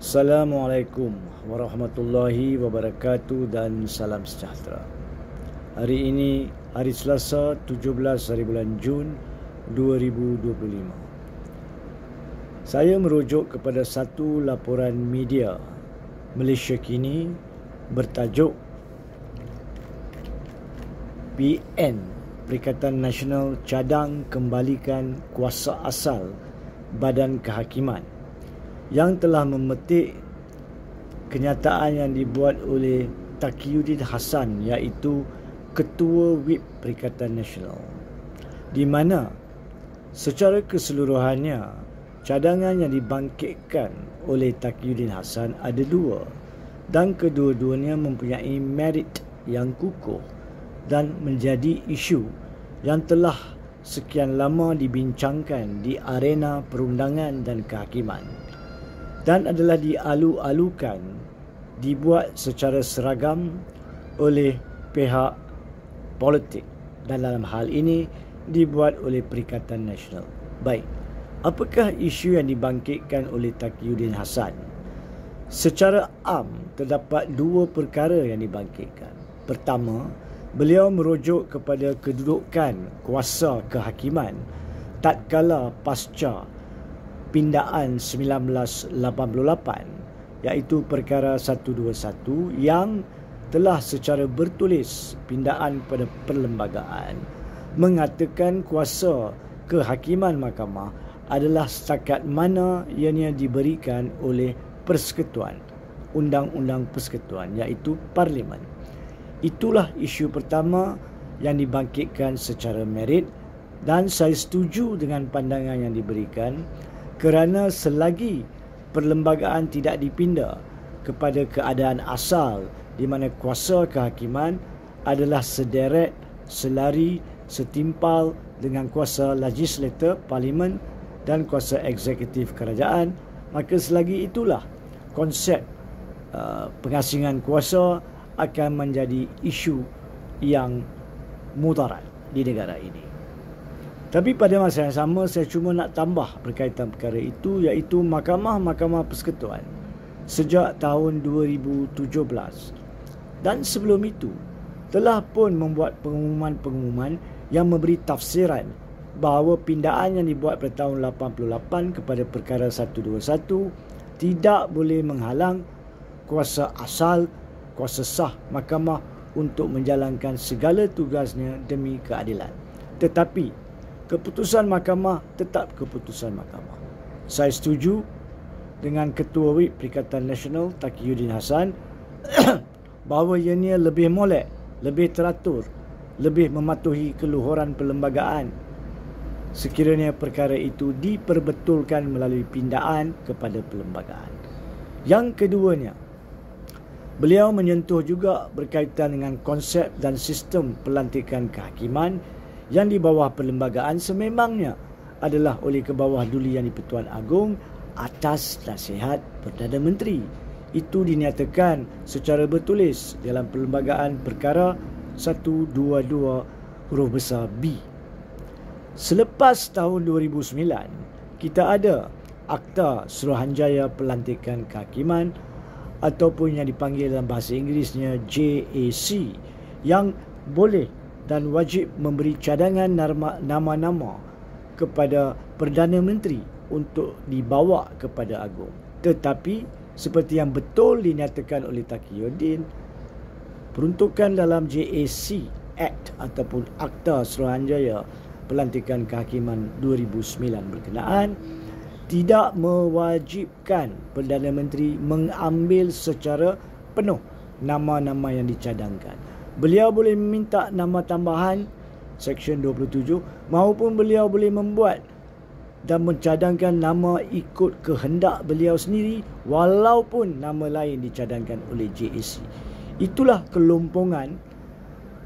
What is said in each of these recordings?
Assalamualaikum warahmatullahi wabarakatuh dan salam sejahtera. Hari ini hari Selasa 17 hari bulan Jun 2025. Saya merujuk kepada satu laporan media Malaysia Kini bertajuk PN Perikatan Nasional Cadang Kembalikan Kuasa Asal Badan Kehakiman, yang telah memetik kenyataan yang dibuat oleh Taqiyuddin Hassan, iaitu Ketua Whip Perikatan Nasional, di mana secara keseluruhannya cadangan yang dibangkitkan oleh Taqiyuddin Hassan ada dua, dan kedua-duanya mempunyai merit yang kukuh dan menjadi isu yang telah sekian lama dibincangkan di arena perundangan dan kehakiman, dan adalah dialu-alukan dibuat secara seragam oleh pihak politik, dan dalam hal ini dibuat oleh Perikatan Nasional. Baik, apakah isu yang dibangkitkan oleh Taqiyuddin Hassan? Secara am, terdapat dua perkara yang dibangkitkan. Pertama, beliau merujuk kepada kedudukan kuasa kehakiman tatkala pasca pindaan 1988, iaitu perkara 121 yang telah secara bertulis pindaan pada perlembagaan mengatakan kuasa kehakiman mahkamah adalah setakat mana ianya diberikan oleh Persekutuan, Undang-Undang Persekutuan, iaitu Parlimen. Itulah isu pertama yang dibangkitkan secara merit, dan saya setuju dengan pandangan yang diberikan, kerana selagi perlembagaan tidak dipindah kepada keadaan asal di mana kuasa kehakiman adalah sederet, selari, setimpal dengan kuasa legislator, parlimen, dan kuasa eksekutif kerajaan, maka selagi itulah konsep pengasingan kuasa akan menjadi isu yang mudarat di negara ini. Tapi pada masa yang sama, saya cuma nak tambah berkaitan perkara itu, iaitu mahkamah-mahkamah persekutuan sejak tahun 2017 dan sebelum itu telah pun membuat pengumuman-pengumuman yang memberi tafsiran bahawa pindaan yang dibuat pada tahun 88 kepada perkara 121 tidak boleh menghalang kuasa asal, kuasa sah mahkamah untuk menjalankan segala tugasnya demi keadilan. Tetapi keputusan mahkamah tetap keputusan mahkamah. Saya setuju dengan Ketua Whip Perikatan Nasional Taqiyuddin Hassan bahawa ianya lebih molek, lebih teratur, lebih mematuhi keluhuran perlembagaan sekiranya perkara itu diperbetulkan melalui pindaan kepada perlembagaan. Yang keduanya, beliau menyentuh juga berkaitan dengan konsep dan sistem pelantikan kehakiman yang di bawah perlembagaan sememangnya adalah oleh ke bawah Duli Yang di-Pertuan Agong atas nasihat Perdana Menteri. Itu dinyatakan secara bertulis dalam perlembagaan perkara 122 huruf besar B. Selepas tahun 2009, kita ada Akta Suruhanjaya Pelantikan Kehakiman ataupun yang dipanggil dalam bahasa Inggerisnya JAC, yang boleh dan wajib memberi cadangan nama-nama kepada Perdana Menteri untuk dibawa kepada Agong. Tetapi seperti yang betul dinyatakan oleh Taqiyuddin, peruntukan dalam JAC Act ataupun Akta Suruhanjaya Pelantikan Kehakiman 2009 berkenaan tidak mewajibkan Perdana Menteri mengambil secara penuh nama-nama yang dicadangkan. Beliau boleh meminta nama tambahan Seksyen 27, maupun beliau boleh membuat dan mencadangkan nama ikut kehendak beliau sendiri walaupun nama lain dicadangkan oleh JAC. Itulah kelompongan,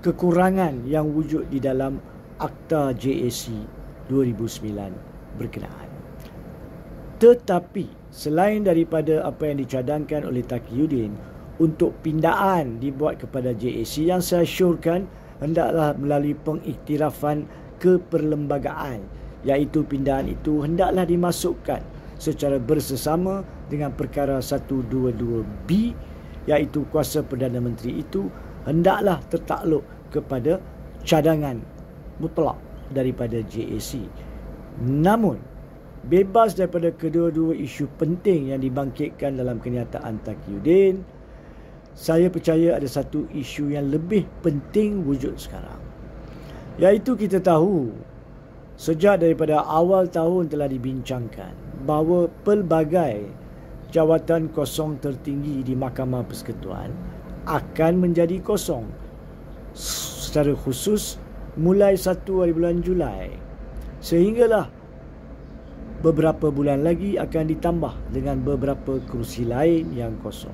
kekurangan yang wujud di dalam Akta JAC 2009 berkenaan. Tetapi selain daripada apa yang dicadangkan oleh Taqiyuddin untuk pindaan dibuat kepada JAC, yang saya syorkan hendaklah melalui pengiktirafan keperlembagaan, iaitu pindaan itu hendaklah dimasukkan secara bersesama dengan perkara 122B, iaitu kuasa Perdana Menteri itu hendaklah tertakluk kepada cadangan mutlak daripada JAC. Namun, bebas daripada kedua-dua isu penting yang dibangkitkan dalam kenyataan Taqiyuddin, saya percaya ada satu isu yang lebih penting wujud sekarang, iaitu kita tahu sejak daripada awal tahun telah dibincangkan bahawa pelbagai jawatan kosong tertinggi di Mahkamah Persekutuan akan menjadi kosong secara khusus mulai 1 hari bulan Julai, sehinggalah beberapa bulan lagi akan ditambah dengan beberapa kerusi lain yang kosong.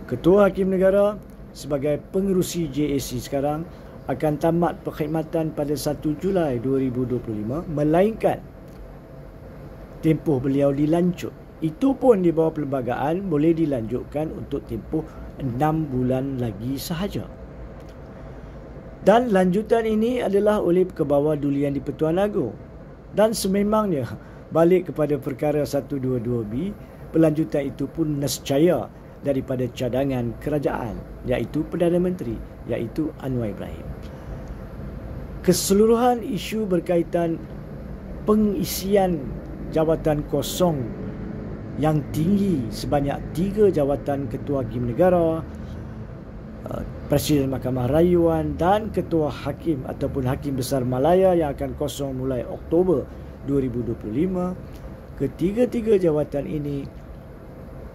Ketua Hakim Negara sebagai pengerusi JAC sekarang akan tamat perkhidmatan pada 1 Julai 2025, melainkan tempoh beliau dilanjut. Itu pun di bawah perlembagaan boleh dilanjutkan untuk tempoh 6 bulan lagi sahaja. Dan lanjutan ini adalah oleh Kebawah Dulian di Pertuan Agong. Dan sememangnya balik kepada perkara 122B, pelanjutan itu pun nescaya daripada cadangan kerajaan, iaitu Perdana Menteri, iaitu Anwar Ibrahim. Keseluruhan isu berkaitan pengisian jawatan kosong yang tinggi sebanyak 3 jawatan Ketua Hakim Negara, Presiden Mahkamah Rayuan dan Ketua Hakim ataupun Hakim Besar Malaya yang akan kosong mulai Oktober 2025. Ketiga-tiga jawatan ini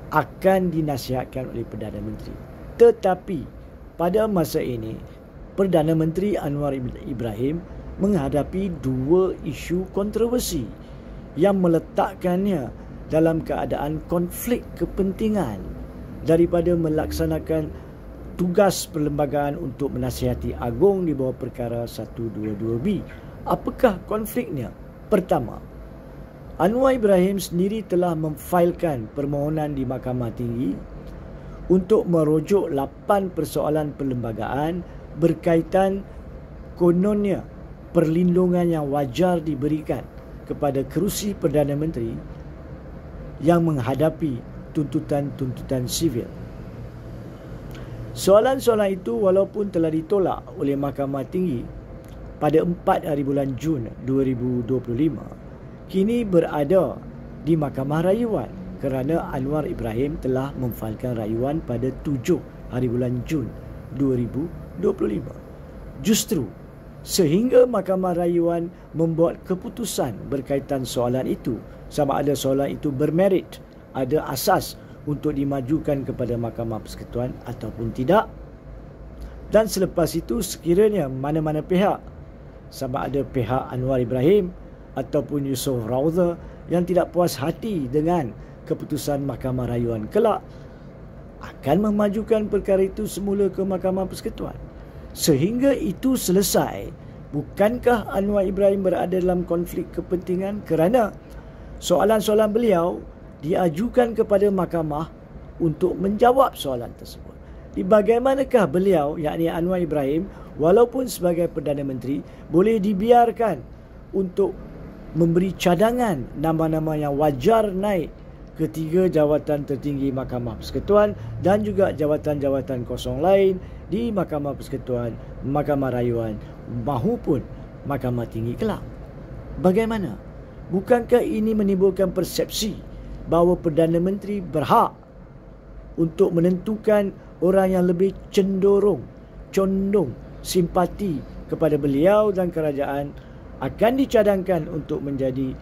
akan dinasihatkan oleh Perdana Menteri. Tetapi pada masa ini Perdana Menteri Anwar Ibrahim menghadapi 2 isu kontroversi yang meletakkannya dalam keadaan konflik kepentingan daripada melaksanakan tugas perlembagaan untuk menasihati agung di bawah perkara 122B. Apakah konfliknya? Pertama, Anwar Ibrahim sendiri telah memfailkan permohonan di Mahkamah Tinggi untuk merujuk 8 persoalan perlembagaan berkaitan kononnya perlindungan yang wajar diberikan kepada kerusi Perdana Menteri yang menghadapi tuntutan-tuntutan sivil. Soalan-soalan itu walaupun telah ditolak oleh Mahkamah Tinggi pada 4 hari bulan Jun 2025, kini berada di Mahkamah Rayuan kerana Anwar Ibrahim telah memfailkan rayuan pada 7 hari bulan Jun 2025. Justru sehingga Mahkamah Rayuan membuat keputusan berkaitan soalan itu, sama ada soalan itu bermerit, ada asas untuk dimajukan kepada Mahkamah Persekutuan ataupun tidak. Dan selepas itu sekiranya mana-mana pihak, sama ada pihak Anwar Ibrahim ataupun Yusof Raudha yang tidak puas hati dengan keputusan Mahkamah Rayuan kelak, akan memajukan perkara itu semula ke Mahkamah Persekutuan. Sehingga itu selesai, bukankah Anwar Ibrahim berada dalam konflik kepentingan kerana soalan-soalan beliau diajukan kepada mahkamah untuk menjawab soalan tersebut? Di bagaimanakah beliau, yakni Anwar Ibrahim, walaupun sebagai Perdana Menteri, boleh dibiarkan untuk memberi cadangan nama-nama yang wajar naik ke 3 jawatan tertinggi Mahkamah Persekutuan dan juga jawatan-jawatan kosong lain di Mahkamah Persekutuan, Mahkamah Rayuan mahupun Mahkamah Tinggi kelak? Bagaimana? Bukankah ini menimbulkan persepsi bahawa Perdana Menteri berhak untuk menentukan orang yang lebih condong simpati kepada beliau dan kerajaan akan dicadangkan untuk menjadi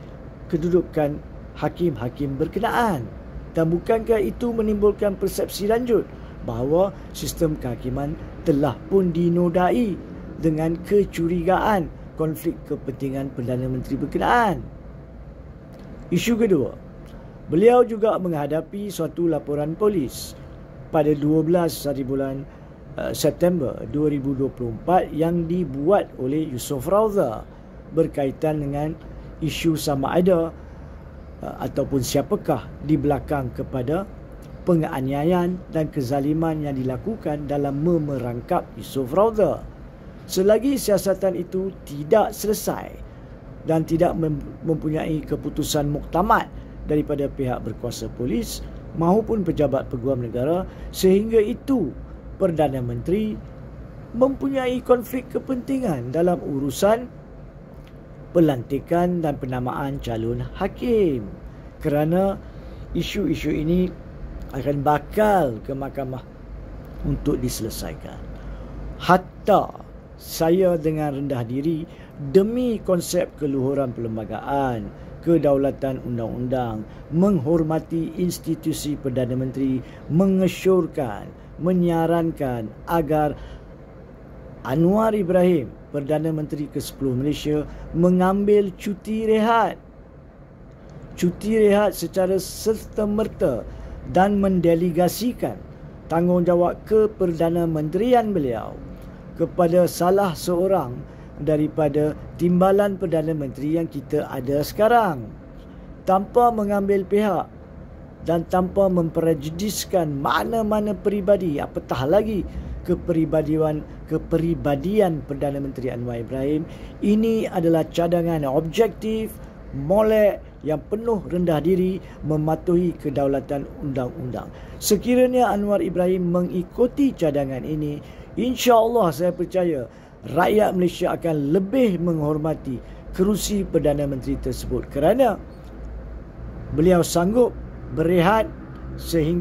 kedudukan hakim-hakim berkenaan? Dan bukankah itu menimbulkan persepsi lanjut bahawa sistem kehakiman telah pun dinodai dengan kecurigaan konflik kepentingan Perdana Menteri berkenaan? Isu kedua, beliau juga menghadapi suatu laporan polis pada 12 hari bulan September 2024 yang dibuat oleh Yusof Raudha berkaitan dengan isu sama ada ataupun siapakah di belakang kepada penganiayaan dan kezaliman yang dilakukan dalam memerangkap Yusof Raudha. Selagi siasatan itu tidak selesai dan tidak mempunyai keputusan muktamad daripada pihak berkuasa polis maupun pejabat peguam negara, sehingga itu Perdana Menteri mempunyai konflik kepentingan dalam urusan pelantikan dan penamaan calon hakim, kerana isu-isu ini akan bakal ke mahkamah untuk diselesaikan. Hatta saya dengan rendah diri demi konsep keluhuran perlembagaan, kedaulatan undang-undang, menghormati institusi Perdana Menteri, mengesyorkan, menyarankan agar Anwar Ibrahim, Perdana Menteri ke-10 Malaysia, mengambil cuti rehat secara serta-merta dan mendelegasikan tanggungjawab Perdana Menterian beliau kepada salah seorang daripada timbalan Perdana Menteri yang kita ada sekarang, tanpa mengambil pihak dan tanpa memprejudiskan mana-mana peribadi, apatah lagi kepribadian Perdana Menteri Anwar Ibrahim. Ini adalah cadangan objektif, molek, yang penuh rendah diri, mematuhi kedaulatan undang-undang. Sekiranya Anwar Ibrahim mengikuti cadangan ini, insya-Allah saya percaya rakyat Malaysia akan lebih menghormati kerusi Perdana Menteri tersebut, kerana beliau sanggup berehat sehingga